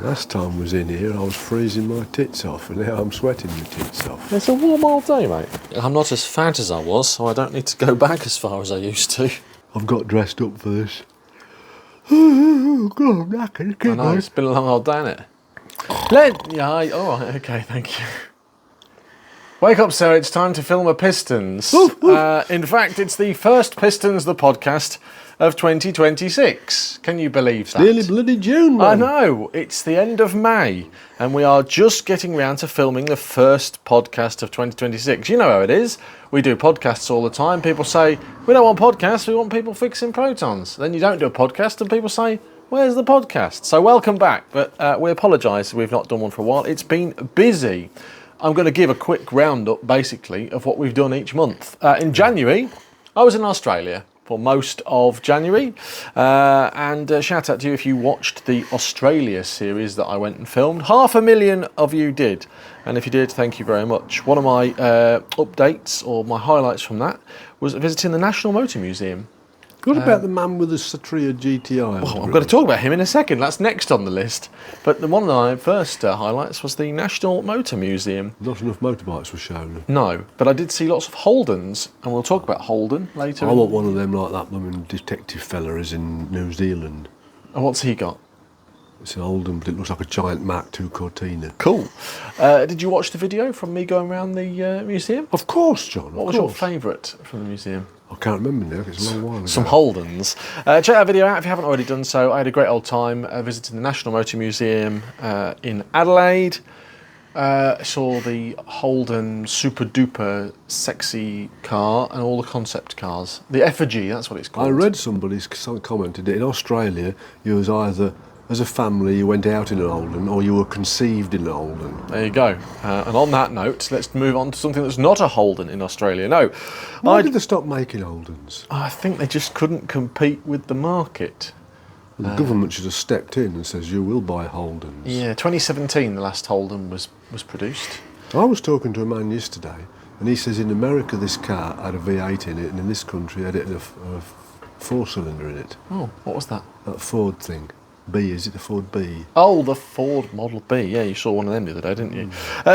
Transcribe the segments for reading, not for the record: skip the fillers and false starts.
Last time I was in here, I was freezing my tits off, and now I'm sweating my tits off. It's a warm old day, mate. I'm not as fat as I was, so I don't need to go back as far as I used to. I've got dressed up for this. Oh, God, I'm knackered. I know, it's been a long old day, hasn't it? All right, okay, thank you. Wake up, sir, it's time to film a Pistons. In fact, it's the first Pistons, the podcast, of 2026. Can you believe that? It's nearly bloody June, man. I know, it's the end of May, and we are just getting round to filming the first podcast of 2026. You know how it is. We do podcasts all the time. People say, we don't want podcasts, we want people fixing protons. Then you don't do a podcast, and people say, where's the podcast? So welcome back, but we apologise we've not done one for a while. It's been busy. I'm going to give a quick roundup, basically, of what we've done each month. In January, I was in Australia for most of January, and shout out to you if you watched the Australia series that I went and filmed. 500,000 of you did, and if you did, thank you very much. One of my updates, or my highlights from that, was visiting the National Motor Museum. What about the man with the Satria GTI? Well, I'm going to talk about him in a second. That's next on the list. But one of my first highlights was the National Motor Museum. Not enough motorbikes were shown. No, but I did see lots of Holdens, and we'll talk about Holden later. I want one of them like that blooming detective fella is in New Zealand. And what's he got? It's an Holden, but it looks like a giant Mark II Cortina. Cool. Did you watch the video from me going around the museum? Of course, John. What was your favourite from the museum? I can't remember now, 'cause it's a long while ago. Some Holdens. Check that video out if you haven't already done so. I had a great old time visiting the National Motor Museum in Adelaide. I saw the Holden super duper sexy car and all the concept cars. The Effigy, that's what it's called. I read somebody's commented that in Australia you was either, as a family, you went out in an Holden or you were conceived in an Holden. There you go. And on that note, let's move on to something that's not a Holden in Australia. No. Why did they stop making Holdens? I think they just couldn't compete with the market. The government should have stepped in and says, you will buy Holdens. Yeah, 2017 the last Holden was produced. I was talking to a man yesterday and he says in America this car had a V8 in it and in this country had it a four-cylinder in it. Oh, what was that? That Ford thing. B, is it the Ford B? Oh, the Ford Model B. Yeah, you saw one of them the other day, didn't you?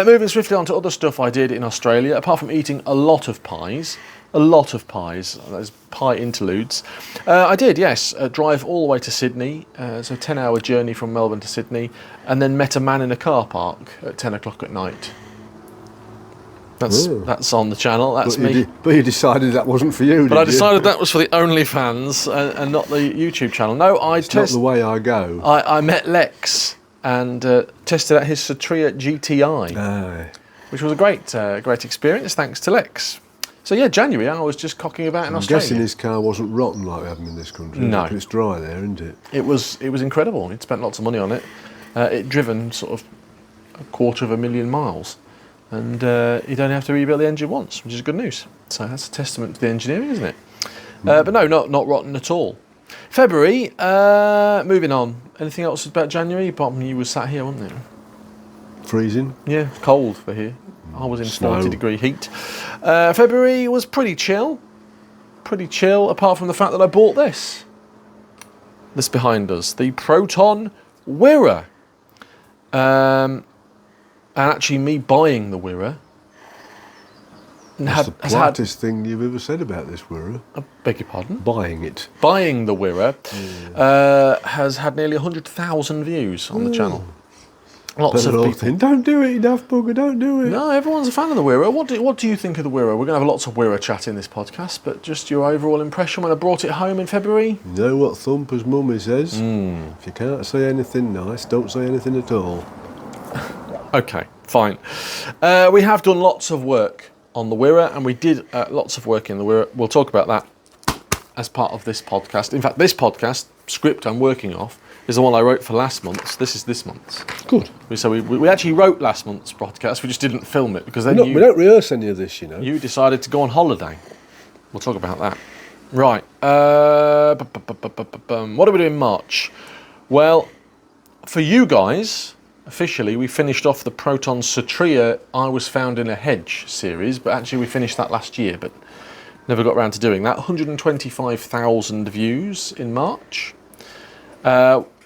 Moving swiftly on to other stuff I did in Australia, apart from eating a lot of pies, those pie interludes. I did, yes, drive all the way to Sydney, so a 10-hour journey from Melbourne to Sydney, and then met a man in a car park at 10 o'clock at night. That's on the channel. That's me. But you decided that wasn't for you, But I decided that was for the OnlyFans and not the YouTube channel. No, it's not the way I go. I met Lex and tested out his Satria GTI, which was a great experience. Thanks to Lex. So yeah, January I was just cocking about in Australia. I'm guessing his car wasn't rotten like we have them in this country. No, it's dry there, isn't it? It was incredible. He'd spent lots of money on it. It'd driven sort of 250,000 miles. And you'd only have to rebuild the engine once, which is good news. So that's a testament to the engineering, isn't it? But no, not rotten at all. February, moving on. Anything else about January? Apart from you were sat here, weren't you? Freezing? Yeah, cold for here. I was in Snow. 40-degree heat. February was pretty chill. Apart from the fact that I bought this. This behind us, the Proton Wira. And actually, me buying the Wira That's the politest thing you've ever said about this Wira. I beg your pardon? Buying it. Buying the Wira has had nearly 100,000 views on the channel. Lots of people think, don't do it, you daft bugger, don't do it. No, everyone's a fan of the Wira. What do you think of the Wira? We're going to have lots of Wira chat in this podcast, but just your overall impression when I brought it home in February? You know what Thumper's mummy says? If you can't say anything nice, don't say anything at all. Okay, fine. We have done lots of work on the Wira, and we did lots of work in the Wira. We'll talk about that as part of this podcast. In fact, this podcast script I'm working off is the one I wrote for last month's. This is this month's. Good. So we actually wrote last month's podcast, we just didn't film it because then we don't rehearse any of this, you know. You decided to go on holiday. We'll talk about that. Right. What do we do in March? Well, for you guys, officially, we finished off the Proton Satria I Was Found in a Hedge series, but actually we finished that last year, but never got around to doing that. 125,000 views in March.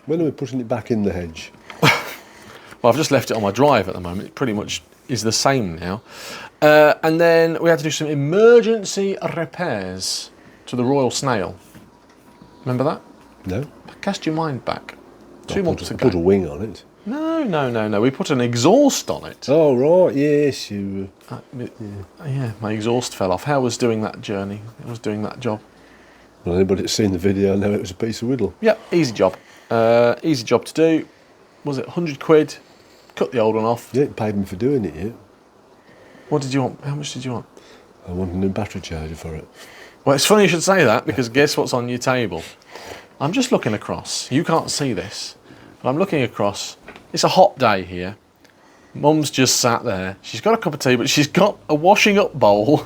When are we putting it back in the hedge? Well, I've just left it on my drive at the moment. It pretty much is the same now. And then we had to do some emergency repairs to the Royal Snail. Remember that? No. Cast your mind back. 2 months ago. Put a wing on it. No. We put an exhaust on it. Oh, right, yes. Yeah, my exhaust fell off. How was doing that journey? I was doing that job. Well, anybody that's seen the video know it was a piece of whittle. Yep, easy job. Easy job to do. Was it 100 quid? Cut the old one off. You ain't paid me for doing it yet. What did you want? How much did you want? I want a new battery charger for it. Well, it's funny you should say that, because guess what's on your table? I'm just looking across. You can't see this, but I'm looking across. It's a hot day here. Mum's just sat there. She's got a cup of tea, but she's got a washing up bowl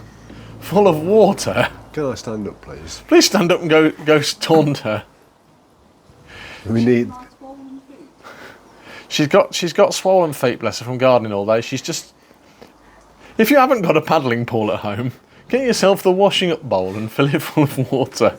full of water. Can I stand up, please? Please stand up and go taunt her. We need... She's got swollen feet, bless her, from gardening all day. She's just... If you haven't got a paddling pool at home, get yourself the washing up bowl and fill it full of water.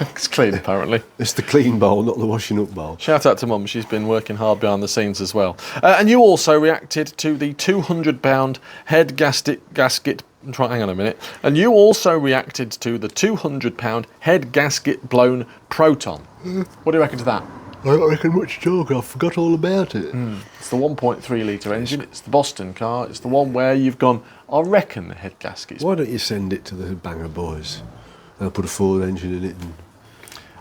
It's clean, apparently. It's the clean bowl, not the washing up bowl. Shout out to Mum, she's been working hard behind the scenes as well. And you also reacted to the £200 head gasket... Hang on a minute. And you also reacted to the £200 head gasket blown Proton. What do you reckon to that? I don't reckon much talk, I forgot all about it. It's the 1.3 litre engine, it's the Boston car, it's the one where you've gone, I reckon the head gasket's... Why don't you send it to the Banger Boys? They'll put a Ford engine in it and...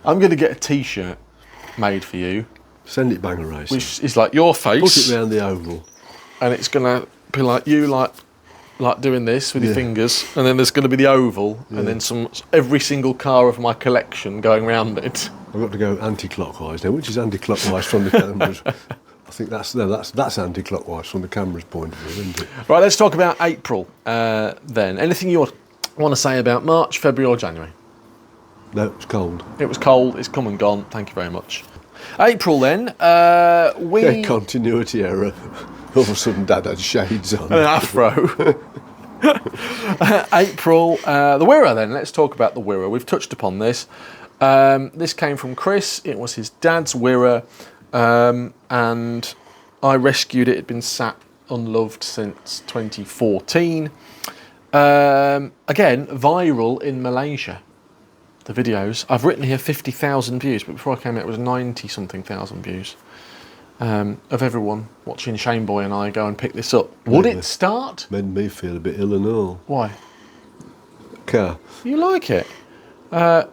I'm going to get a T-shirt made for you. Send it Banger Racing. Which is like your face. Put it round the oval. And it's going to be like you, like doing this with your fingers. And then there's going to be the oval. And then every single car of my collection going round it. I've got to go anti-clockwise now, which is anti-clockwise from the cameras. I think that's anti-clockwise from the camera's point of view, isn't it? Right, let's talk about April then. Anything you want to say about March, February or January? No, it's cold. It was cold, it's come and gone, thank you very much. April then, Continuity error. All of a sudden Dad had shades on. And an afro. April, the Wira then, let's talk about the Wira. We've touched upon this. This came from Chris, it was his dad's Wira, and I rescued it. It'd been sat unloved since 2014. Again, viral in Malaysia. The videos. I've written here 50,000 views, but before I came out it was 90-something thousand views of everyone watching Shane Boy and I go and pick this up. Would it start? Made me feel a bit ill and all. Why? Car. You like it?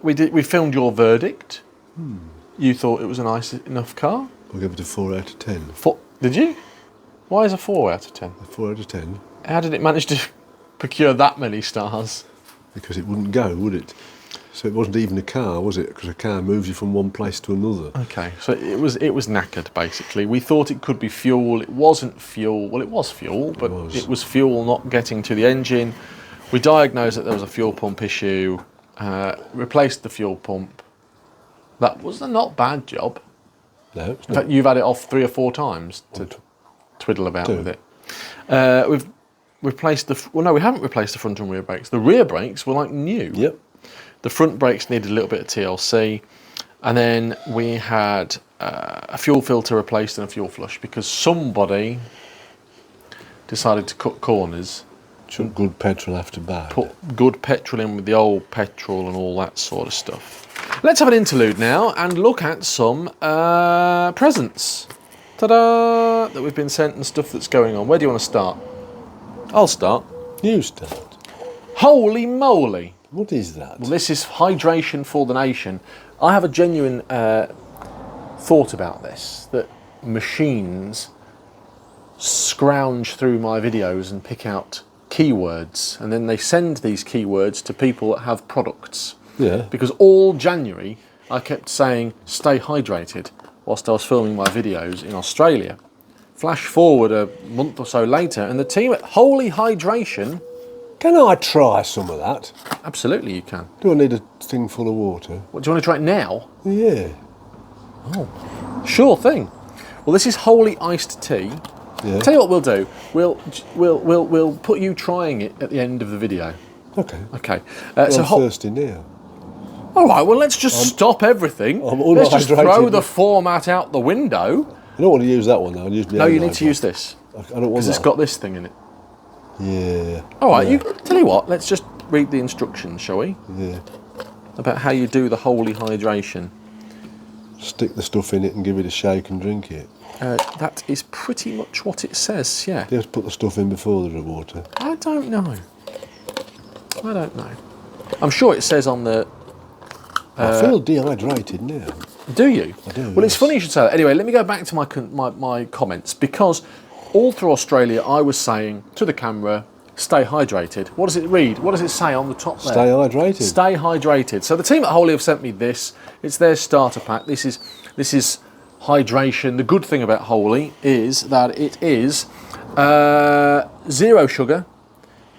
We filmed your verdict. You thought it was a nice enough car. I'll give it a 4 out of 10. Did you? Why is a 4 out of 10? A 4 out of 10? How did it manage to procure that many stars? Because it wouldn't go, would it? So it wasn't even a car, was it? Because a car moves you from one place to another. Okay, so it was knackered, basically. We thought it could be fuel. It wasn't fuel. Well, it was fuel, but it was fuel not getting to the engine. We diagnosed that there was a fuel pump issue, replaced the fuel pump. That was a not bad job. No, it's In not. fact, you've had it off 3 or 4 times to twiddle about with it. We've replaced we haven't replaced the front and rear brakes. The rear brakes were like new. Yep. The front brakes needed a little bit of TLC, and then we had a fuel filter replaced and a fuel flush because somebody decided to cut corners. Took good petrol after bad. Put good petrol in with the old petrol and all that sort of stuff. Let's have an interlude now and look at some presents. Ta-da! That we've been sent and stuff that's going on. Where do you want to start? I'll start. You start. Holy moly! What is that? Well, this is hydration for the nation. I have a genuine thought about this, that machines scrounge through my videos and pick out keywords, and then they send these keywords to people that have products. Yeah. Because all January I kept saying stay hydrated whilst I was filming my videos in Australia. Flash forward a month or so later and the team at Holy Hydration... Can I try some of that? Absolutely you can. Do I need a thing full of water? What, do you want to try it now? Yeah. Oh, sure thing. Well, this is Holy Iced Tea. Yeah. Tell you what we'll do. We'll put you trying it at the end of the video. Okay. Okay. I'm thirsty now. All right. Well, let's just stop everything. I'm Let's just unhydrated. throw the format out the window. I don't want to use that one though. I'll use the No, you own need to use this. I don't want Because that. it's got this thing in it. Yeah. All right, Yeah. tell you what, let's just read the instructions, shall we? Yeah. About how you do the holy hydration. Stick the stuff in it and give it a shake and drink it. That is pretty much what it says, yeah. You have to put the stuff in before the water. I don't know. I'm sure it says on the... I feel dehydrated now. Do you? I do. Well, it's funny you should say that. Anyway, let me go back to my comments, because all through Australia I was saying to the camera, stay hydrated. What does it read? What does it say on the top there? Stay hydrated. Stay hydrated. So the team at Holy have sent me this. It's their starter pack. This is hydration. The good thing about Holy is that it is 0 sugar,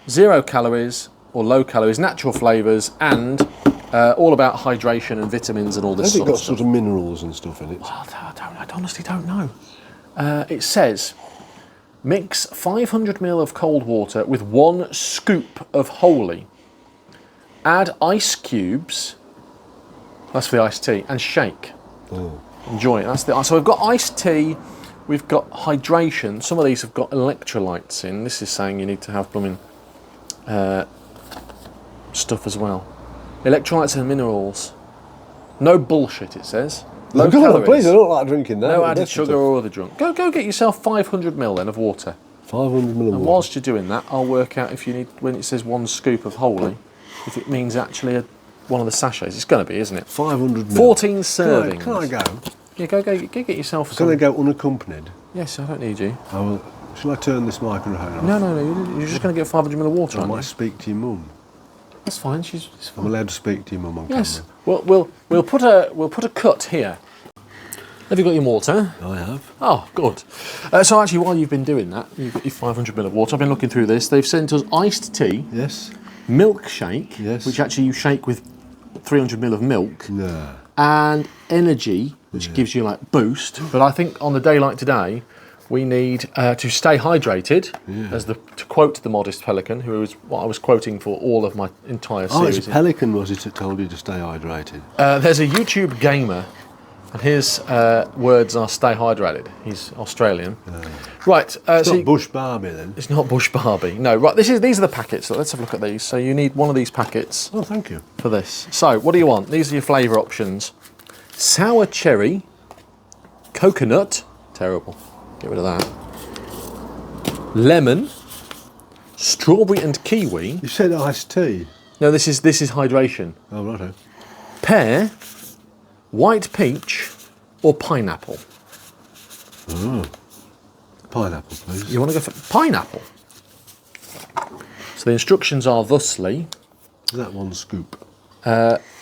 0 calories or low calories, natural flavours, and all about hydration and vitamins and all this Has it sort got of stuff. sort of minerals and stuff in it? Well, I honestly don't know. It says, mix 500 ml of cold water with 1 scoop of Holy. Add ice cubes, that's for the iced tea, and shake. Oh. Enjoy it. So we've got iced tea, we've got hydration. Some of these have got electrolytes in. This is saying you need to have blooming stuff as well. Electrolytes and minerals. No bullshit, it says. Low Go on, calories. please, I don't like drinking that. No added sugar or other drink. Go get yourself 500 ml then of water. 500 ml of And water. whilst you're doing that, I'll work out if you need, when it says 1 scoop of Holy, if it means actually one of the sachets. It's going to be, isn't it? 500 ml. 14 servings. Can I go? Yeah, go get yourself Can some. I go unaccompanied? Yes, I don't need you. Shall I turn this microphone off? No, you're just going to get 500 ml of water, I aren't might you? speak to your mum. That's fine. It's I'm fine. allowed to speak to your mum on Yes. camera. Well, we'll put a cut here. Have you got your water? I have. Oh, good. So actually, while you've been doing that, you've got your 500 ml of water. I've been looking through this. They've sent us iced tea, Yes. milkshake, Yes. which actually you shake with 300 ml of milk, No. and energy, which gives you like boost. But I think on the day like today, we need to stay hydrated, to quote the modest pelican, who was what I was quoting for all of my entire Oh, series. it's a pelican, was it, that told you to stay hydrated? There's a YouTube gamer, and his words are "stay hydrated." He's Australian. Right. It's so not Bush Barbie then. it's not Bush Barbie. No. Right. These are the packets. So let's have a look at these. So you need one of these packets Oh, thank you. for this. So what do you want? These are your flavour options: sour cherry, coconut. Terrible. Get rid of that. Lemon, strawberry and kiwi. You said iced tea. No, this is hydration. Oh, righto. Pear, white peach, or pineapple. Pineapple, please. You want to go for pineapple? So the instructions are thusly: Is that 1 scoop?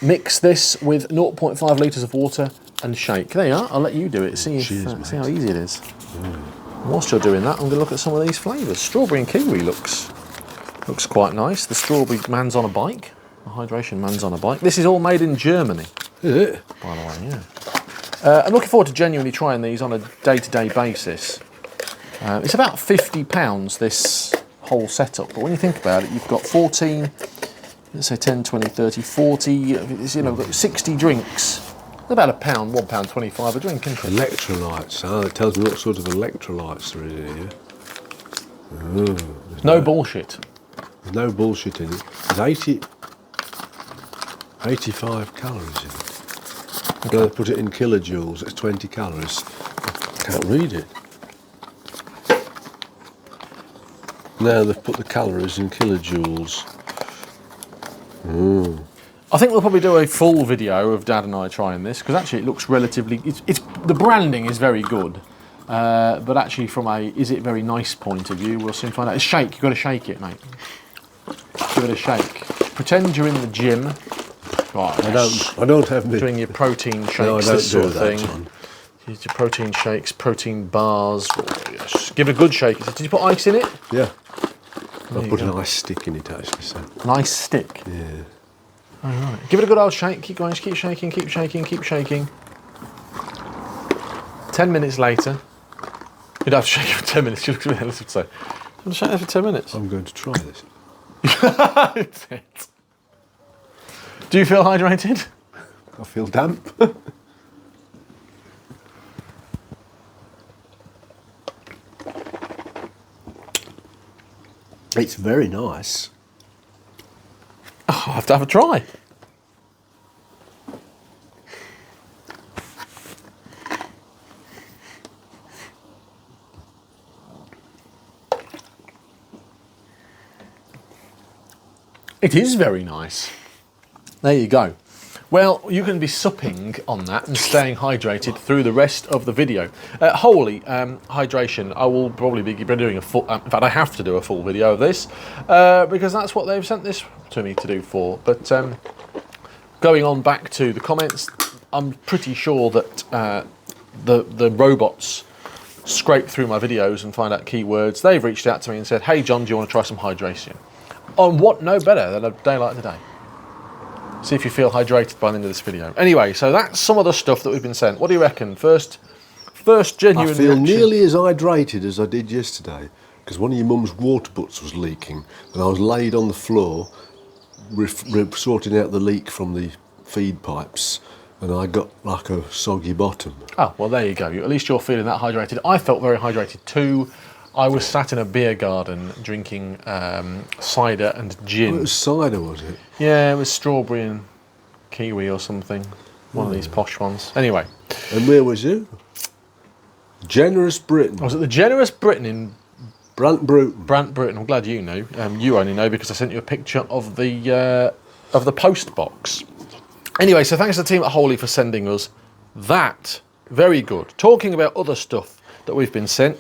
mix this with 0.5 litres of water and shake. There you are. I'll let you do it. See, Cheers, see how mate. easy it is. Whilst you're doing that, I'm going to look at some of these flavours. Strawberry and kiwi looks quite nice. The strawberry man's on a bike. The hydration man's on a bike. This is all made in Germany, Is it? by the way. Yeah. I'm looking forward to genuinely trying these on a day-to-day basis. It's about £50 this whole setup, but when you think about it, you've got 14, let's say 10, 20, 30, 40, it's, we've got 60 drinks. About £1.25 a drink, isn't it? Electrolytes. Oh, it tells me what sort of electrolytes there is in here. No bullshit. There's no bullshit in it. There's 85 calories in it. I'm going to put it in kilojoules. It's 20 calories. Can't read it. Now they've put the calories in kilojoules. I think we'll probably do a full video of Dad and I trying this, because actually it looks relatively, it's the branding is very good, but actually from a is it very nice point of view, we'll soon find out. It's shake, you've got to shake it, mate. Give it a shake. Pretend you're in the gym. Right, I don't have doing your protein shakes, No, I don't this sort do of that, thing. John. Use your protein shakes, protein bars. Oh, yes. Give it a good shake. Did you put ice in it? Yeah. There I you put go. an ice stick in it actually. So. An ice stick. Yeah. All right. Give it a good old shake. Keep going. Keep shaking. Keep shaking. Keep shaking. 10 minutes later, you'd have to shake it for 10 minutes. You look at me, let's say. I'm going to shake it for 10 minutes. I'm going to try this. That's it. Do you feel hydrated? I feel damp. It's very nice. Oh, I'll have to have a try. It is very nice. There you go. Well, you can be supping on that and staying hydrated through the rest of the video. Holy hydration, I will probably be doing a full, in fact I have to do a full video of this, because that's what they've sent this to me to do for. But going on back to the comments, I'm pretty sure that the robots scrape through my videos and find out keywords. They've reached out to me and said, hey John, do you want to try some hydration? On what no better than a day like today? See if you feel hydrated by the end of this video. Anyway, so that's some of the stuff that we've been sent. What do you reckon? First genuine I feel reaction. nearly as hydrated as I did yesterday, because one of your mum's water butts was leaking, and I was laid on the floor sorting out the leak from the feed pipes, and I got like a soggy bottom. Oh, well there you go. At least you're feeling that hydrated. I felt very hydrated too. I was sat in a beer garden drinking cider and gin. Oh, it was cider, was it? Yeah, it was strawberry and kiwi or something. One of these posh ones. Anyway. And where was you? Generous Britain. I was at the Generous Britain in Brant Bruton. Brant Britain. I'm glad you know. You only know because I sent you a picture of the post box. Anyway, so thanks to the team at Holy for sending us that. Very good. Talking about other stuff that we've been sent.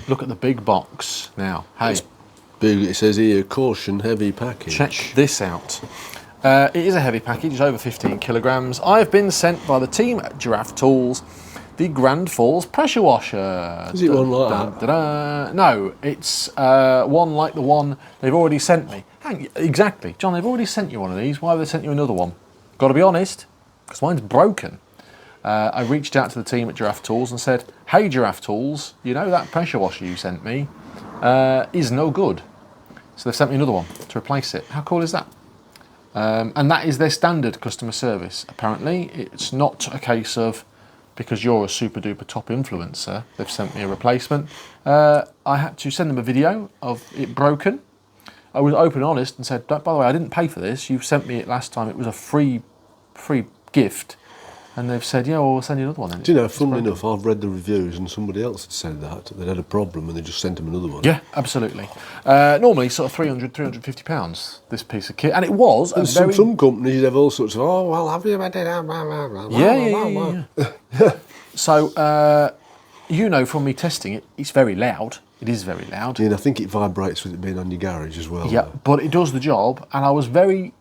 Look at the big box now. Hey, It's big. It says here, caution, heavy package. check this out. It is a heavy package, over 15 kilograms. I've been sent by the team at Giraffe Tools the Grand Falls Pressure Washer. Is it one like that? No, it's one like the one they've already sent me. Exactly. John, they've already sent you one of these. Why have they sent you another one? Got to be honest, because mine's broken. I reached out to the team at Giraffe Tools and said, hey Giraffe Tools, you know that pressure washer you sent me is no good. So they've sent me another one to replace it. How cool is that? And that is their standard customer service. Apparently, it's not a case of, because you're a super duper top influencer, they've sent me a replacement. I had to send them a video of it broken. I was open and honest and said, by the way, I didn't pay for this. You sent me it last time. It was a free gift. And they've said, yeah, well, we'll send you another one then. Do you know, funnily enough, I've read the reviews and somebody else had said that. They'd had a problem and they just sent them another one. Yeah, absolutely. Normally sort of £350, this piece of kit. And it was And some companies have all sorts of, oh, well, have you had it? Yeah. So, you know from me testing it, it's very loud. It is very loud. Yeah, and I think it vibrates with it being on your garage as well. Yeah, but it does the job, and I was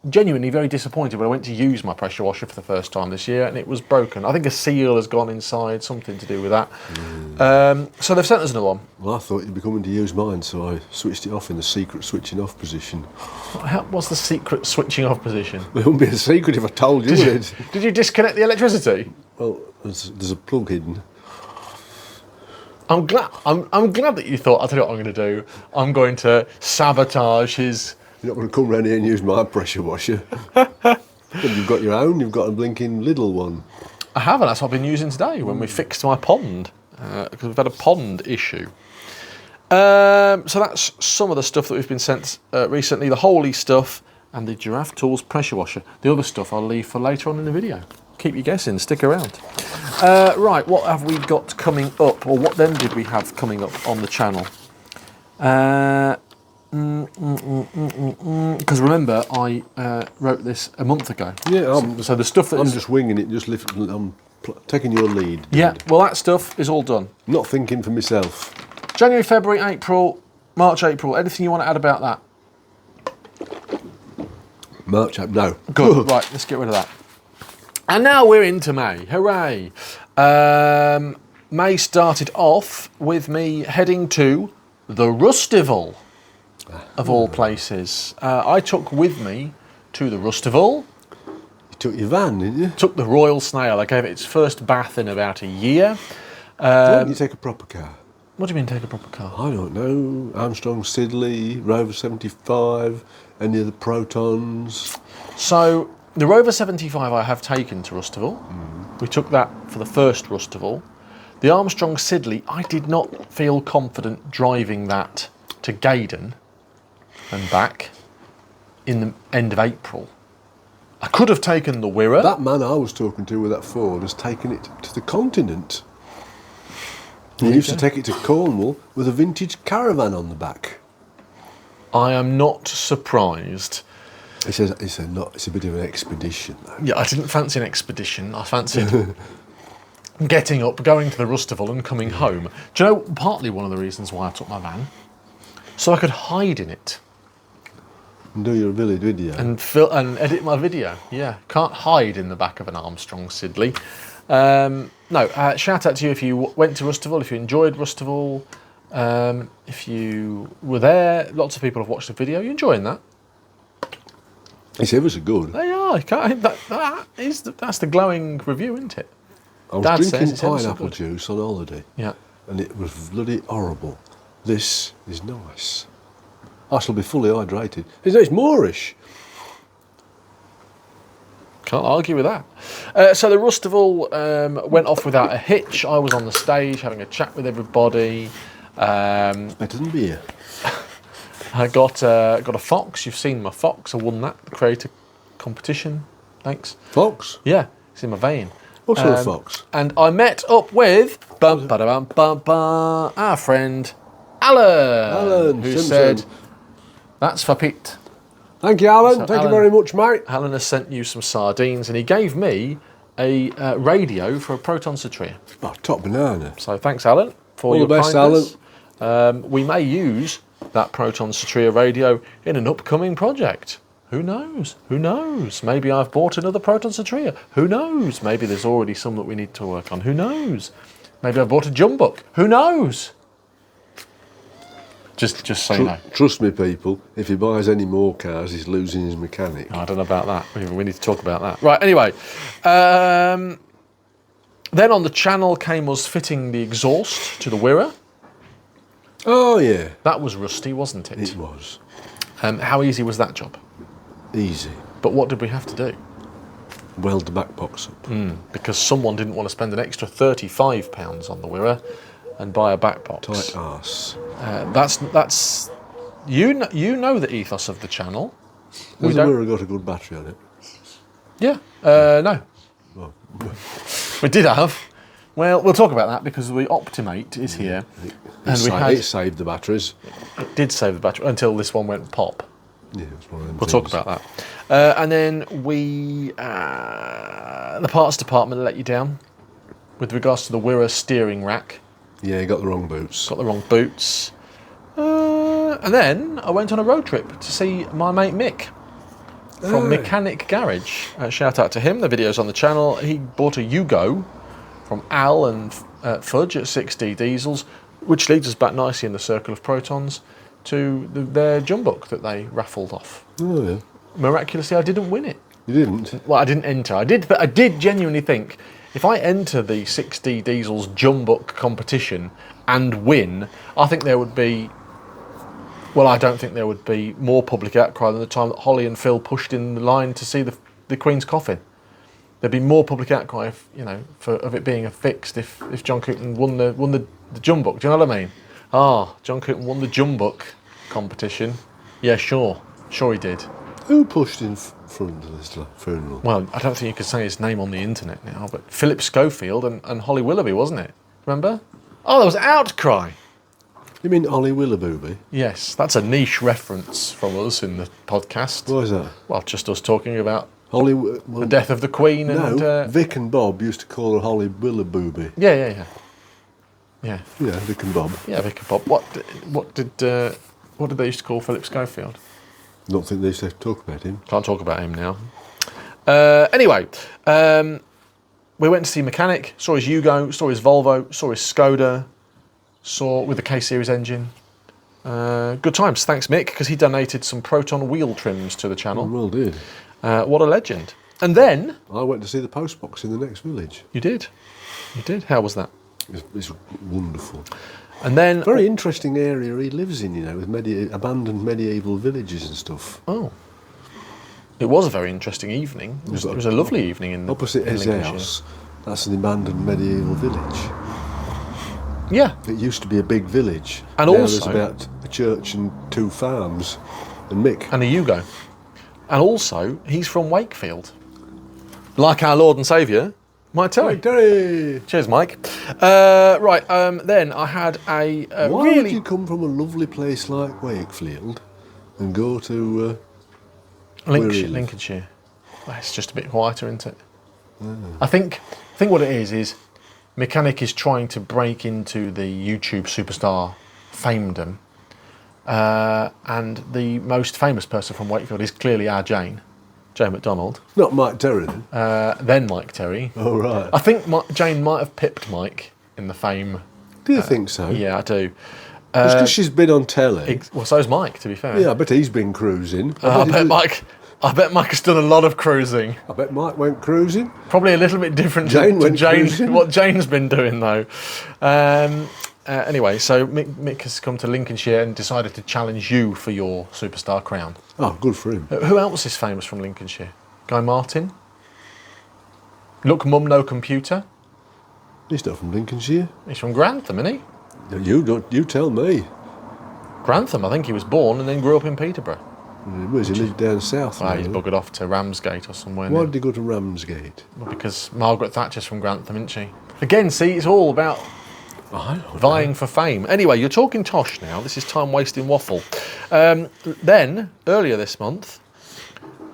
genuinely very disappointed when I went to use my pressure washer for the first time this year, and it was broken. I think a seal has gone inside, something to do with that. So they've sent us another one. Well, I thought you'd be coming to use mine, so I switched it off in the secret switching off position. What's the secret switching off position? It wouldn't be a secret if I told you, would it? Did you disconnect the electricity? Well, there's a plug hidden. I'm glad that you thought, I'll tell you what I'm going to do. I'm going to sabotage his... You're not going to come round here and use my pressure washer. You've got your own, you've got a blinking little one. I have, and that's what I've been using today when we fixed my pond, because we've had a pond issue. So that's some of the stuff that we've been sent recently, the Holy stuff and the Giraffe Tools Pressure Washer. The other stuff I'll leave for later on in the video. Keep you guessing, stick around. Right, what have we got coming up, or what then did we have coming up on the channel? Because remember, I wrote this a month ago. Yeah, so the stuff that I'm is... just winging it, I'm taking your lead. Yeah, well that stuff is all done. Not thinking for myself. January, February, April, March, April. Anything you want to add about that? March, no. Good, right, let's get rid of that. And now we're into May, hooray. May started off with me heading to the Rustival, of all places. I took with me to the Rustival. You took your van, didn't you? Took the Royal Snail. I gave it its first bath in about a year. Why didn't you take a proper car? What do you mean take a proper car? I don't know. Armstrong Siddeley, Rover 75, any of the Protons. So the Rover 75 I have taken to Rustival. We took that for the first Rustival. The Armstrong Siddeley, I did not feel confident driving that to Gaydon. and back in the end of April. I could have taken the Wira. That man I was talking to with that Ford has taken it to the continent. He used to take it to Cornwall with a vintage caravan on the back. I am not surprised. He says it's a bit of an expedition, though. Yeah, I didn't fancy an expedition. I fancied getting up, going to the Rustival and coming home. Do you know, partly one of the reasons why I took my van? So I could hide in it. And do your village video. And edit my video. Yeah, can't hide in the back of an Armstrong Siddeley. Shout out to you if you went to Rustival, if you enjoyed Rustival, if you were there. Lots of people have watched the video. Are you enjoying that? It's ever so good. They are. That's the glowing review, isn't it? I was Dad drinking says it's pineapple juice on holiday. Yeah. And it was bloody horrible. This is nice. I shall be fully hydrated. It's Moorish. Can't argue with that. So the Rustival went off without a hitch. I was on the stage having a chat with everybody. Better than beer. I got a Fox. You've seen my Fox. I won that, the creator competition. Thanks. Fox? Yeah, it's in my vein. What sort of fox? And I met up with our friend Alan, who Simpson. said, "That's for Pete." Thank you, Alan. So Thank you very much, mate. Alan has sent you some sardines, and he gave me a radio for a Proton Satria. Oh, top banana. So thanks, Alan, for All your the best, kindness. We may use that Proton Satria radio in an upcoming project. Who knows? Who knows? Maybe I've bought another Proton Satria. Who knows? Maybe there's already some that we need to work on. Who knows? Maybe I've bought a Jumbuck. Who knows? Just so you know. Trust me, people, if he buys any more cars, he's losing his mechanic. I don't know about that. We need to talk about that. Right, anyway. Then on the channel came us fitting the exhaust to the Wira. Oh, yeah. That was rusty, wasn't it? It was. How easy was that job? Easy. But what did we have to do? Weld the back box up. Because someone didn't want to spend an extra £35 on the Wira and buy a back box. Tight arse. That's you know the ethos of the channel. Has the Wira got a good battery on it? Yeah. No. Well, We did have. Well, we'll talk about that because the Optimate is here. it saved the batteries. It did save the battery until this one went pop. Yeah, it's one of them We'll things. talk about that. And then the parts department let you down with regards to the Wira steering rack. Yeah, you got the wrong boots. Got the wrong boots. And then I went on a road trip to see my mate Mick from Mechanic Garage. Shout out to him. The video's on the channel. He bought a Yugo from Al and Fudge at 6D Diesels, which leads us back nicely in the circle of protons to their Jumbuck that they raffled off. Oh, yeah. Miraculously, I didn't win it. You didn't? Well, I didn't enter. But I did genuinely think, if I enter the 6D Diesels Jumbuck competition and win, I think there would be... Well, I don't think there would be more public outcry than the time that Holly and Phil pushed in the line to see the Queen's coffin. There'd be more public outcry, of it being affixed if Jon Coupland won the Jumbuck. Do you know what I mean? Jon Coupland won the Jumbuck competition. Yeah, sure he did. Who pushed in front of this funeral? Well, I don't think you could say his name on the internet now, but Philip Schofield and Holly Willoughby, wasn't it? Remember? Oh, there was outcry. You mean Ollie Willoughby? Yes, that's a niche reference from us in the podcast. What is that? Well, just us talking about the death of the Queen. No, Vic and Bob used to call her Holly Willoughby. Yeah. Yeah, Vic and Bob. Yeah, Vic and Bob. What did they used to call Philip Schofield? Don't think they used to talk about him. Can't talk about him now. Anyway, we went to see Mechanic, saw his Yugo, saw his Volvo, saw his Skoda, saw with the K-Series engine. Good times. Thanks, Mick, because he donated some Proton wheel trims to the channel. Well did. What a legend. And then... I went to see the postbox in the next village. You did? How was that? It's wonderful. And then... Very interesting area he lives in, with abandoned medieval villages and stuff. Oh. It was a very interesting evening. It was a lovely evening in opposite his house. That's an abandoned medieval village. Yeah. It used to be a big village. And now also... there's about a church and 2 farms. And Mick. And a Yugo. And also, he's from Wakefield. Like our Lord and Saviour, Mike Terry. Mike Terry! Cheers, Mike. Then I had a Why really... would you come from a lovely place like Wakefield and go to... Lincolnshire. Well, it's just a bit quieter, isn't it? I think what it is Mechanic is trying to break into the YouTube superstar famedom, and the most famous person from Wakefield is clearly our Jane McDonald. Not Mike Terry, then? Then Mike Terry. Oh, right. I think Jane might have pipped Mike in the fame. Do you think so? Yeah, I do. It's because she's been on telly. Well, so's Mike, to be fair. Yeah, I bet he's been cruising. I bet Mike has done a lot of cruising. I bet Mike went cruising. Probably a little bit different Jane to went cruising. what Jane's been doing, though. Anyway, so Mick has come to Lincolnshire and decided to challenge you for your superstar crown. Oh, good for him. Who else is famous from Lincolnshire? Guy Martin? Look, Mum, No Computer? He's not from Lincolnshire. He's from Grantham, isn't he? You tell me. Grantham, I think he was born and then grew up in Peterborough. Where's he live down south? Well, he's buggered off to Ramsgate or somewhere. Why now. did he go to Ramsgate? Well, because Margaret Thatcher's from Grantham, isn't she? Again, see, it's all about vying for fame. Anyway, you're talking tosh now. This is time wasting waffle. Then, earlier this month,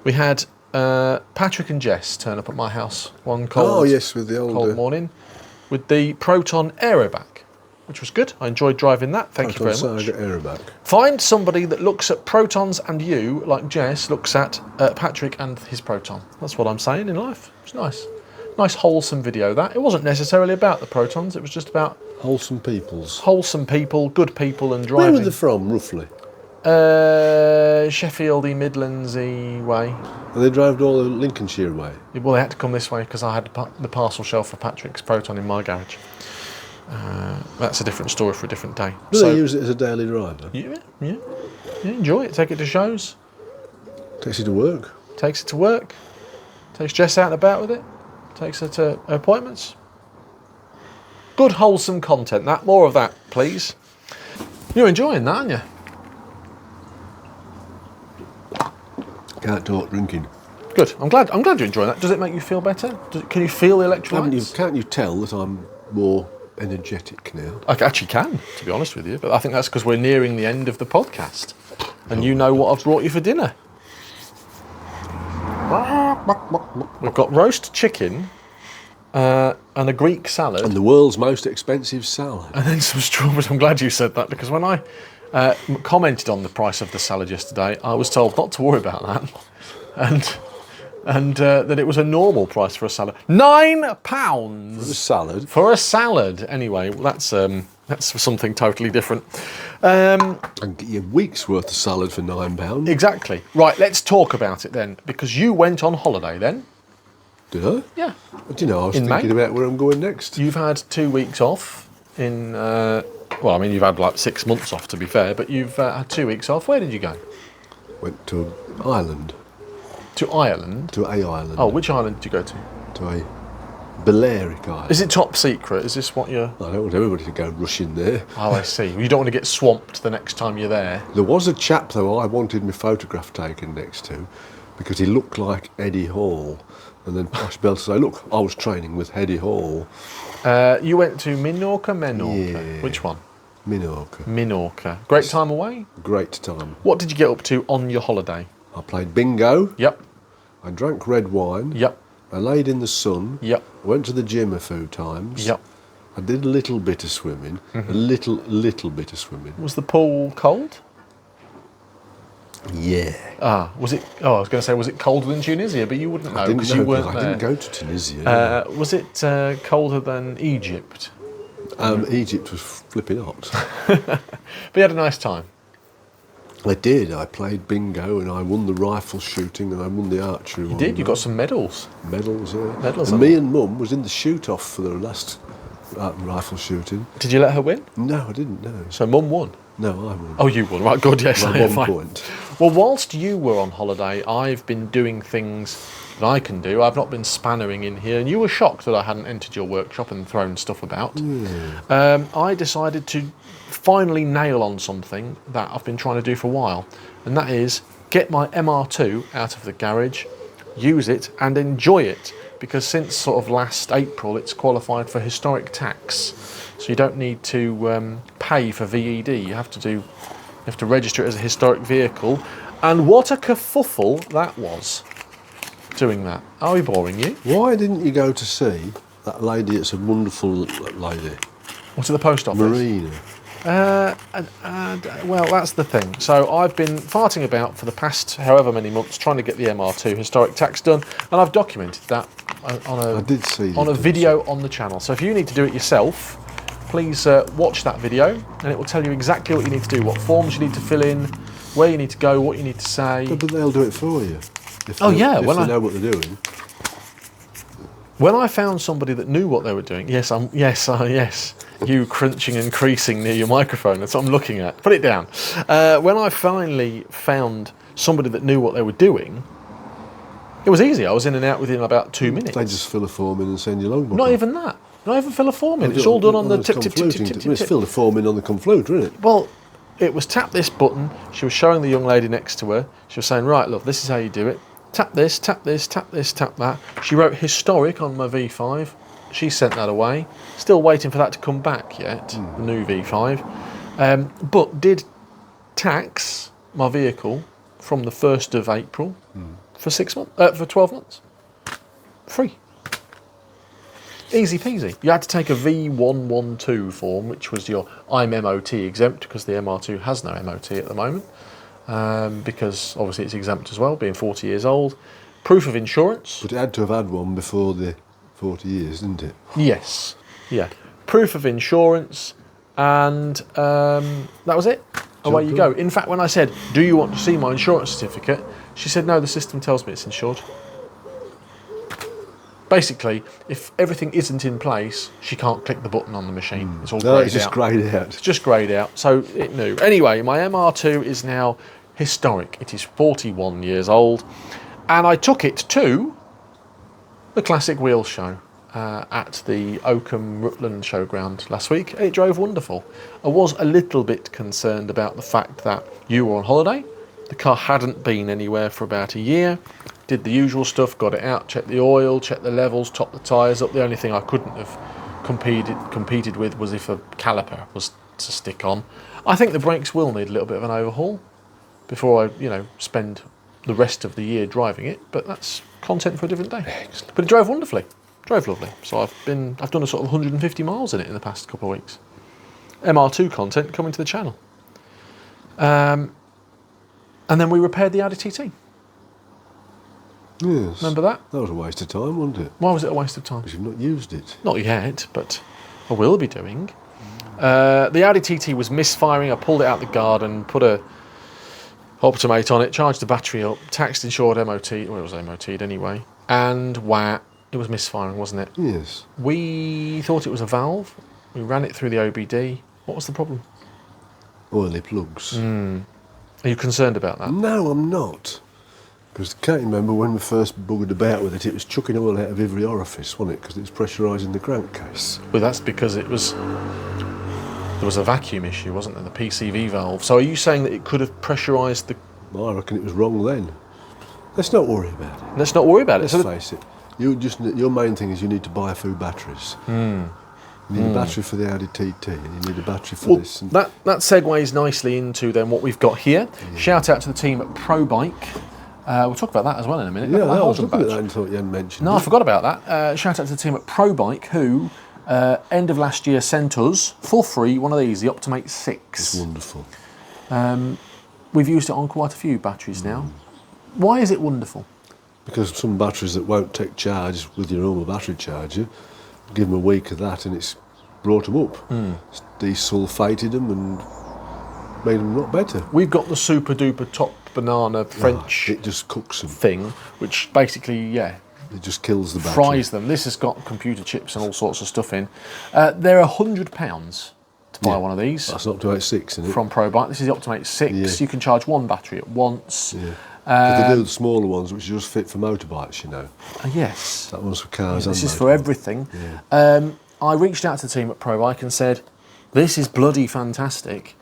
we had Patrick and Jess turn up at my house one cold, with the cold morning with the Proton Aerobac, which was good. I enjoyed driving that. Thank you very much. Aerobac. Find somebody that looks at protons and you, like Jess looks at Patrick and his Proton. That's what I'm saying in life. It's nice. Nice wholesome video that. It wasn't necessarily about the protons, it was just about Wholesome peoples. wholesome people, good people and Where driving. are they from, roughly? Sheffieldy, Midlandsy way. And they drove all the Lincolnshire way. Well, they had to come this way because I had the parcel shelf for Patrick's Proton in my garage. That's a different story for a different day. Do they use it as a daily driver? Yeah, enjoy it. Take it to shows. Takes you to work. Takes it to work. Takes Jess out and about with it. Takes her to appointments. Good wholesome content. That more of that, please. You're enjoying that, aren't you? Can't talk drinking. Good. I'm glad you're enjoying that. Does it make you feel better? Can you feel the electrolytes? Can't you tell that I'm more energetic now? I actually can, to be honest with you. But I think that's because we're nearing the end of the podcast, and you know what I've brought you for dinner. We've got roast chicken and a Greek salad. And the world's most expensive salad. And then some strawberries. I'm glad you said that because when I commented on the price of the salad yesterday, I was told not to worry about that, and that it was a normal price for a salad. £9 For a salad. for a salad. Anyway, well, that's something totally different. And get your week's worth of salad for £9. Exactly. Right. Let's talk about it then, because you went on holiday then. Did I? Yeah. Do you know, I was In thinking May? about where I'm going next. You've had 2 weeks off in. Well, I mean, you've had like 6 months off, to be fair, but you've had 2 weeks off. Where did you go? Went to Ireland. To Ireland? To a island. Oh, which island did you go to? To a Balearic island. Is it top secret? Is this what you're... I don't want everybody to go rushing there. Oh, I see. You don't want to get swamped the next time you're there. There was a chap, though, I wanted my photograph taken next to because he looked like Eddie Hall. And then I should be able to say, look, I was training with Eddie Hall. You went to Menorca? Yeah. Which one? Menorca. Menorca. Great time away? Great time. What did you get up to on your holiday? I played bingo. Yep. I drank red wine. Yep. I laid in the sun. Yep. I went to the gym a few times. Yep. I did a little bit of swimming. A little bit of swimming. Was the pool cold? Yeah. Was it... Oh, I was going to say, was it colder than Tunisia? But you wouldn't know because you weren't there. I didn't go to Tunisia. Was it colder than Egypt? Egypt was flipping hot. But you had a nice time. I did. I played bingo and I won the rifle shooting and I won the archery one. You did? You got some medals. Medals, yeah. Medals. And me and Mum was in the shoot-off for the last rifle shooting. Did you let her win? No, I didn't, no. So Mum won? No, I won. Oh, you won. Right, good, yes. By 1 fine. point. Well, whilst you were on holiday, I've been doing things that I can do. I've not been spannering in here, and you were shocked that I hadn't entered your workshop and thrown stuff about. I decided to finally nail on something that I've been trying to do for a while, and that is get my MR2 out of the garage, use it and enjoy it, because since sort of last April it's qualified for historic tax, so you don't need to pay for VED. You have to register it as a historic vehicle, and what a kerfuffle that was doing that. Are we boring you? Why didn't you go to see that lady? It's a wonderful lady. What's at the post office? Marina. Well, that's the thing. So I've been farting about for the past however many months trying to get the MR2 historic tax done, and I've documented that on a video on the channel. So if you need to do it yourself, please watch that video, and it will tell you exactly what you need to do, what forms you need to fill in, where you need to go, what you need to say. But they'll do it for you. If Oh they, yeah, if when they I know what they're doing. when I found somebody that knew what they were doing, yes, you crunching and creasing near your microphone, that's what I'm looking at. Put it down. When I finally found somebody that knew what they were doing, it was easy. I was in and out within about 2 minutes. They just fill a form in and send you logbook. Not even that. Not even fill a form in. It's all done on the tip. It's fill the form in on the confluter, isn't it? Well, it was tap this button. She was showing the young lady next to her. She was saying, right, look, this is how you do it. Tap this, tap this, tap this, tap that. She wrote historic on my V5. She sent that away. Still waiting for that to come back yet, the new V5. But did tax my vehicle from the 1st of April for 6 months, for 12 months. Free. Easy peasy. You had to take a V112 form, which was your I'm MOT exempt, because the MR2 has no MOT at the moment, because obviously it's exempt as well, being 40 years old. Proof of insurance. But it had to have had one before the 40 years, didn't it? Yes. Yeah. Proof of insurance, and that was it. Away you go. In fact, when I said, do you want to see my insurance certificate? She said, no, the system tells me it's insured. Basically, if everything isn't in place, she can't click the button on the machine. It's all greyed out. It's just greyed out. It's just greyed out, so it knew. Anyway, my MR2 is now historic. It is 41 years old, and I took it to the Classic Wheel Show at the Oakham Rutland Showground last week. It drove wonderful. I was a little bit concerned about the fact that you were on holiday. The car hadn't been anywhere for about a year. Did the usual stuff, got it out, checked the oil, checked the levels, topped the tyres up. The only thing I couldn't have competed with was if a caliper was to stick on. I think the brakes will need a little bit of an overhaul before I, spend the rest of the year driving it, but that's content for a different day. Excellent. But it drove wonderfully. Drove lovely. So I've done a sort of 150 miles in it in the past couple of weeks. MR2 content coming to the channel. And then we repaired the Audi TT. Yes. Remember that? That was a waste of time, wasn't it? Why was it a waste of time? Because you've not used it. Not yet, but I will be doing. The Audi TT was misfiring. I pulled it out the garden, put a Optimate on it, charged the battery up, taxed, insured, MOT. Well, it was MOT'd anyway. And it was misfiring, wasn't it? Yes. We thought it was a valve. We ran it through the OBD. What was the problem? Oily plugs. Are you concerned about that? No, I'm not. Because I can't remember when we first buggered about with it, it was chucking oil out of every orifice, wasn't it? Because it was pressurising the crankcase. Well, that's because there was a vacuum issue, wasn't there? The PCV valve. So are you saying that it could have pressurised the... I reckon it was wrong then. Let's not worry about it. Let's not worry about it. Let's face it. Your main thing is you need to buy a few batteries. You need a battery for the Audi TT, and you need a battery for this. And that segues nicely into then what we've got here. Yeah. Shout out to the team at ProBike. We'll talk about that as well in a minute. Yeah, I was looking at that and thought you hadn't mentioned it. No, I forgot about that. Shout out to the team at ProBike, who end of last year sent us for free one of these, the Optimate 6. It's wonderful. We've used it on quite a few batteries now. Why is it wonderful? Because some batteries that won't take charge with your normal battery charger, give them a week of that and it's brought them up. It's desulfated them and made them a lot better. We've got the super duper top banana French it just cooks them. thing, which basically, it just kills the battery. Fries them. This has got computer chips and all sorts of stuff in. They're £100 to buy one of these. That's an Optimate 6, isn't it? From ProBike. This is the Optimate 6. Yeah. You can charge one battery at once. Yeah. They do the smaller ones, which just fit for motorbikes, Yes. That one's for cars. This is for everything. Yeah. I reached out to the team at ProBike and said, This is bloody fantastic.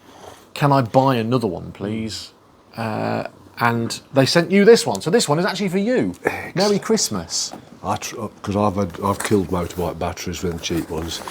Can I buy another one, please? And they sent you this one, so this one is actually for you. Merry Christmas. Because I've killed motorbike batteries with them cheap ones,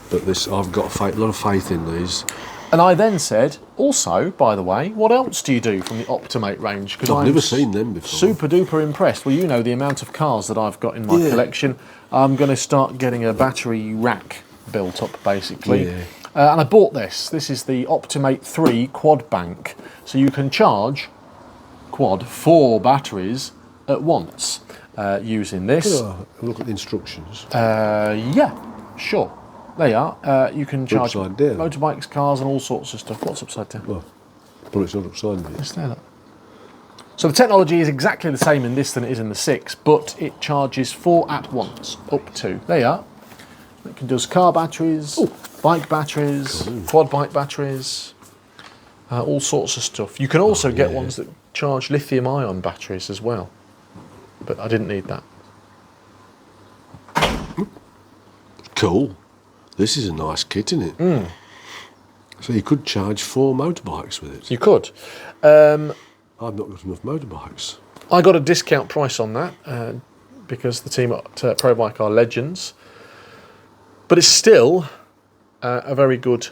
but I've got a lot of faith in these. And I then said, also, by the way, what else do you do from the Optimate range? Because I've never seen them before. Super duper impressed. Well, you know the amount of cars that I've got in my collection. I'm going to start getting a battery rack built up, basically. Yeah. And I bought this. This is the Optimate 3 quad bank. So you can charge 4 batteries at once using this. Look at the instructions. Yeah, sure. There you are. You can charge Upside down. motorbikes, cars, and all sorts of stuff. What's upside down? Well, it's not upside down. It's there, look. So the technology is exactly the same in this than it is in the 6, but it charges 4 at once, up to. There you are. It can do car batteries, bike batteries, quad bike batteries, all sorts of stuff. You can also get ones that charge lithium-ion batteries as well, but I didn't need that. Cool. This is a nice kit, isn't it? So you could charge 4 motorbikes with it. You could. I've not got enough motorbikes. I got a discount price on that because the team at ProBike are legends. But it's still a very good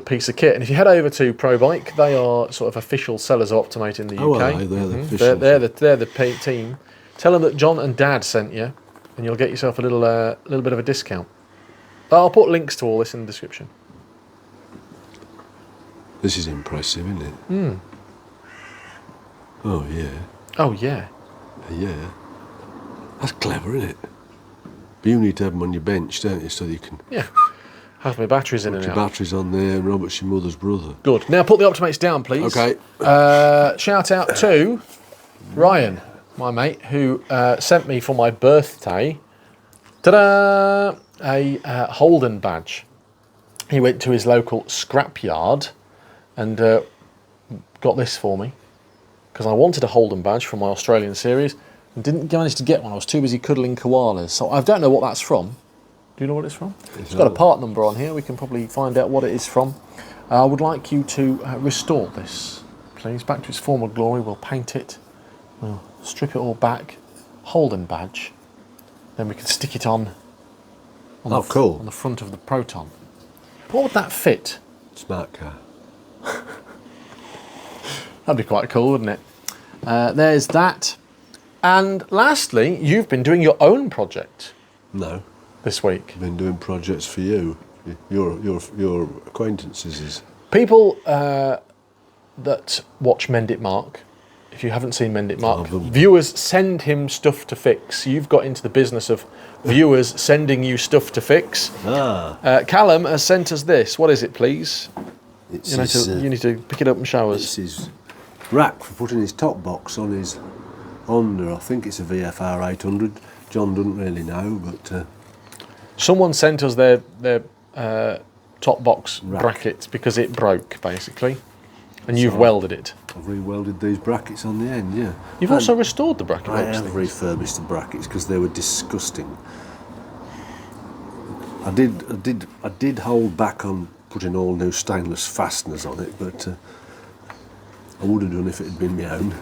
piece of kit. And if you head over to ProBike, they are sort of official sellers of Optimate in the UK. Are they? They're the official. They're the team. Tell them that John and Dad sent you, and you'll get yourself a little bit of a discount. I'll put links to all this in the description. This is impressive, isn't it? Oh, yeah. Oh, yeah. Yeah. That's clever, isn't it? But you need to have them on your bench, don't you, so that you can Have my batteries in put and your out. batteries on there, and Robert's your mother's brother. Good. Now put the Optimates down, please. Okay. Shout out to Ryan, my mate, who sent me for my birthday, ta-da, a Holden badge. He went to his local scrapyard and got this for me because I wanted a Holden badge from my Australian series and didn't manage to get one. I was too busy cuddling koalas. So I don't know what that's from. Do you know what it's from? It's got a part number on here. We can probably find out what it is from. I would like you to restore this, please, back to its former glory. We'll paint it. We'll strip it all back. Holden badge. Then we can stick it on Cool. on the front of the Proton. What would that fit? Smart car. That'd be quite cool, wouldn't it? There's that. And lastly, you've been doing your own project No. this week. I've been doing projects for you. Your acquaintances. People that watch Mend It Mark, if you haven't seen Mend It Mark, viewers send him stuff to fix. You've got into the business of viewers sending you stuff to fix. Callum has sent us this. What is it, please? You need to pick it up and show us. It's his rack for putting his top box on his Honda. I think it's a VFR 800. John doesn't really know, but... Someone sent us their top box brackets because it broke, basically. And you've welded it. I've re-welded these brackets on the end, yeah. You've also restored the bracket. I have refurbished the brackets because they were disgusting. I did hold back on putting all new stainless fasteners on it, but I would have done if it had been my own.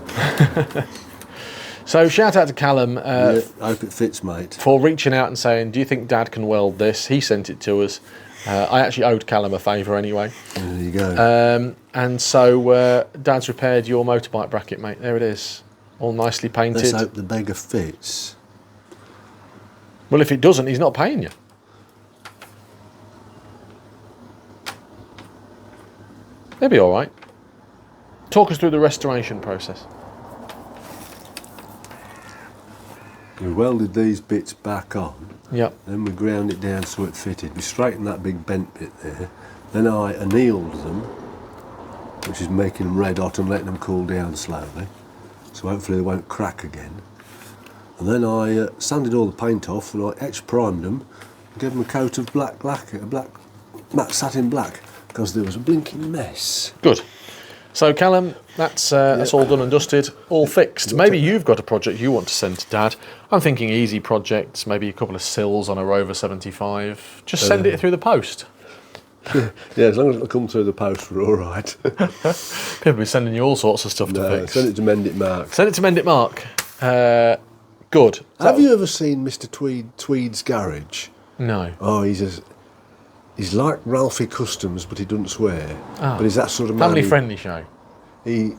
So shout out to Callum I hope it fits, mate. for reaching out and saying, do you think Dad can weld this? He sent it to us. I actually owed Callum a favour anyway. There you go. And so Dad's repaired your motorbike bracket, mate. There it is. All nicely painted. Let's hope the beggar fits. Well, if it doesn't, he's not paying you. They'll be all right. Talk us through the restoration process. We welded these bits back on. Yep. Then we ground it down so it fitted. We straightened that big bent bit there. Then I annealed them, which is making them red hot and letting them cool down slowly. So hopefully they won't crack again. And then I sanded all the paint off and I etch primed them and gave them a coat of black lacquer, black matte satin black, because there was a blinking mess. Good. So Callum, that's all done and dusted, all fixed. Maybe you've got a project you want to send to Dad. I'm thinking easy projects, maybe a couple of sills on a Rover 75. Just send it through the post. Yeah, as long as it'll come through the post, we're all right. People be sending you all sorts of stuff to No, fix. send it to Mend It Mark. Send it to Mend It Mark. Good. Have you ever seen Mr. Tweed's garage? No. Oh, he's like Ralphie Customs, but he doesn't swear. But he's that sort of man. Family friendly show. He's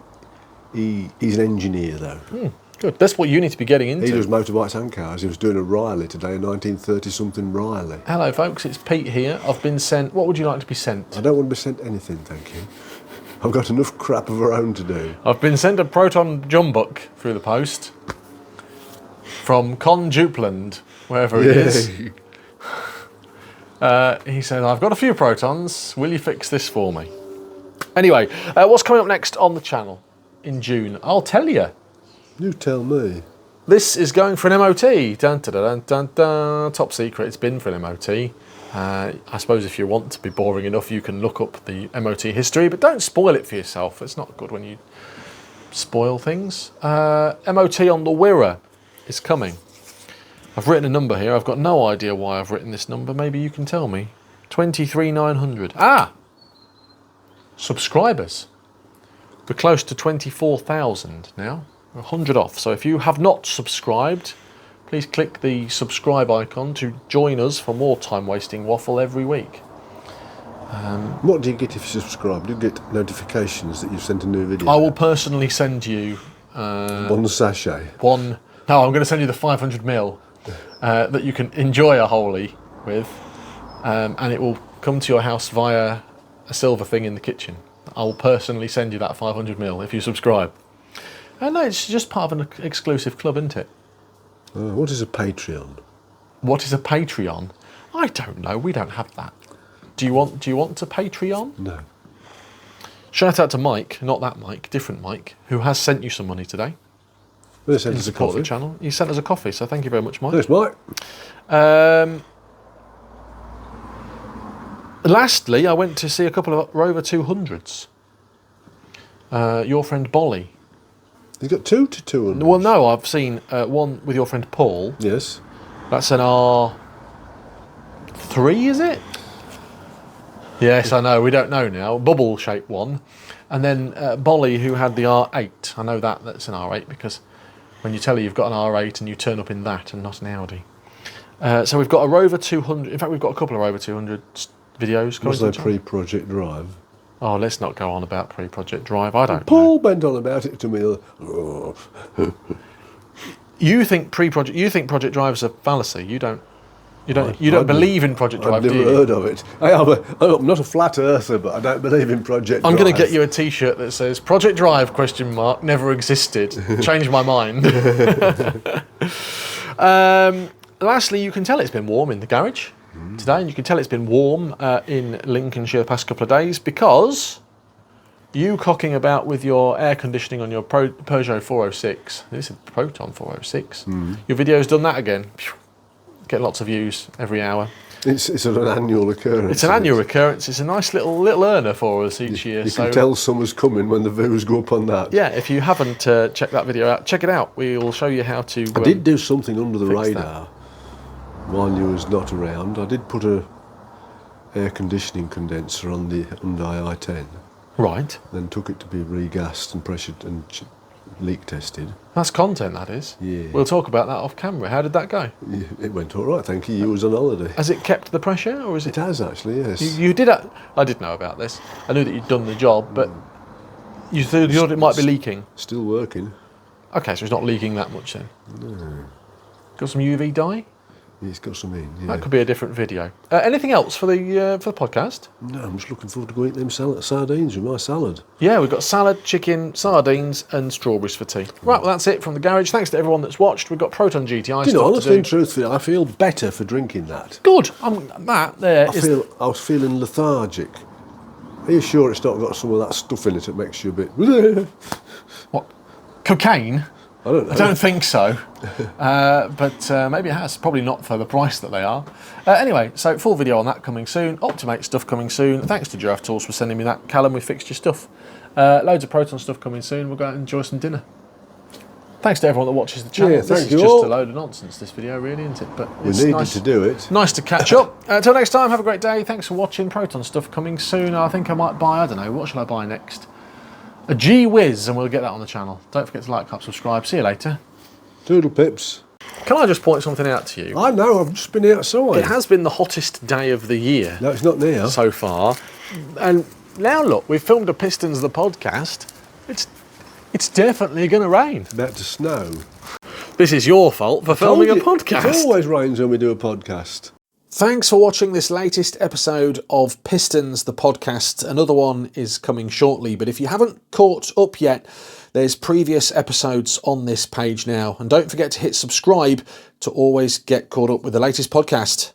an engineer, though. Good. That's what you need to be getting into. He does motorbikes and cars. He was doing a Riley today, a 1930-something Riley. Hello, folks. It's Pete here. I've been sent... What would you like to be sent? I don't want to be sent anything, thank you. I've got enough crap of our own to do. I've been sent a Proton Jumbuck through the post from Jon Coupland, wherever it is. He said, I've got a few Protons. Will you fix this for me? Anyway, what's coming up next on the channel in June? I'll tell you. You tell me. This is going for an MOT. Dun, dun, dun, dun, dun. Top secret, it's been for an MOT. I suppose if you want to be boring enough, you can look up the MOT history, but don't spoil it for yourself. It's not good when you spoil things. MOT on the Wira is coming. I've written a number here. I've got no idea why I've written this number. Maybe you can tell me. 23,900. Subscribers. We're close to 24,000 now. 100 off. So if you have not subscribed, please click the subscribe icon to join us for more time-wasting waffle every week. What do you get if you subscribe? Do you get notifications that you've sent a new video? I will personally send you... one sachet. No, I'm going to send you the 500ml that you can enjoy a holy with, and it will come to your house via a silver thing in the kitchen. I will personally send you that 500ml if you subscribe. No, it's just part of an exclusive club, isn't it? What is a Patreon? What is a Patreon? I don't know. We don't have that. Do you want to Patreon? No. Shout out to Mike, not that Mike, different Mike, who has sent you some money today. They sent In us a support of coffee. the channel. He sent us a coffee, so thank you very much, Mike. Thanks, Mike. Lastly, I went to see a couple of Rover 200s. Your friend Bolly. You got 2 to 200. Well, no, I've seen one with your friend Paul. Yes. That's an R3, is it? Yes, I know. We don't know now. Bubble-shaped one. And then Bolly, who had the R8. I know that's an R8 because when you tell her you've got an R8 and you turn up in that and not an Audi. So we've got a Rover 200. In fact, we've got a couple of Rover 200 videos coming. Was there pre-project drive? Oh, let's not go on about pre-project drive. I don't Paul know. bent on about it to me. Oh. You think project drive's a fallacy. You don't believe in project drive, I've do never you? heard of it. I'm not a flat earther, but I don't believe in project drive. I'm going to get you a T-shirt that says "Project Drive?" Never existed. Change my mind. Lastly, you can tell it's been warm in the garage today, and you can tell it's been warm in Lincolnshire the past couple of days because you cocking about with your air conditioning on your Peugeot 406. This is Proton 406. Your video's done that again. Get lots of views every hour. It's an annual occurrence. It's an annual occurrence. It's a nice little earner for us each year. You can tell summer's coming when the views go up on that. Yeah, if you haven't checked that video out, check it out. We'll show you how to. I did do something under the fix radar while you was not around. I did put a air conditioning condenser on the under I-10. Right. Then took it to be regassed and pressured and leak tested. That's content, that is. Yeah. We'll talk about that off camera. How did that go? Yeah, it went all right, thank you. You was on holiday. Has it kept the pressure, or is it? It has actually, yes. You did. I did know about this. I knew that you'd done the job, but you thought it might be leaking. Still working. Okay, so it's not leaking that much then. No. Got some UV dye? Yeah, it's got some in. Yeah. That could be a different video. Anything else for the podcast? No, I'm just looking forward to going to them sardines with my salad. Yeah, we've got salad, chicken, sardines, and strawberries for tea. Right, well, that's it from the garage. Thanks to everyone that's watched. We've got Proton GTI Do you know, stuff honestly to and do. truthfully, I feel better for drinking that. Good. That there is. I was feeling lethargic. Are you sure it's not got some of that stuff in it that makes you a bit... What? Cocaine? I don't know. I don't think so, but maybe it has. Probably not for the price that they are. Anyway, so full video on that coming soon. Optimate stuff coming soon. Thanks to Giraffe Tools for sending me that. Callum, we fixed your stuff. Loads of Proton stuff coming soon. We'll go out and enjoy some dinner. Thanks to everyone that watches the channel. Yeah, this thank is you just all. a load of nonsense, this video, really, isn't it? But We it's needed nice to do it. Nice to catch up. Until next time, have a great day. Thanks for watching. Proton stuff coming soon. I think I might buy, I don't know, what shall I buy next? A G-Whiz, and we'll get that on the channel. Don't forget to like, comment, subscribe. See you later. Doodle pips. Can I just point something out to you? I know, I've just been outside. It has been the hottest day of the year. No, it's not now. So far. And now look, we've filmed a Pistons the podcast. It's definitely going to rain. It's about to snow. This is your fault for filming a podcast. It always rains when we do a podcast. Thanks for watching this latest episode of Pistons the podcast. Another one is coming shortly, but if you haven't caught up yet, there's previous episodes on this page now. And don't forget to hit subscribe to always get caught up with the latest podcast.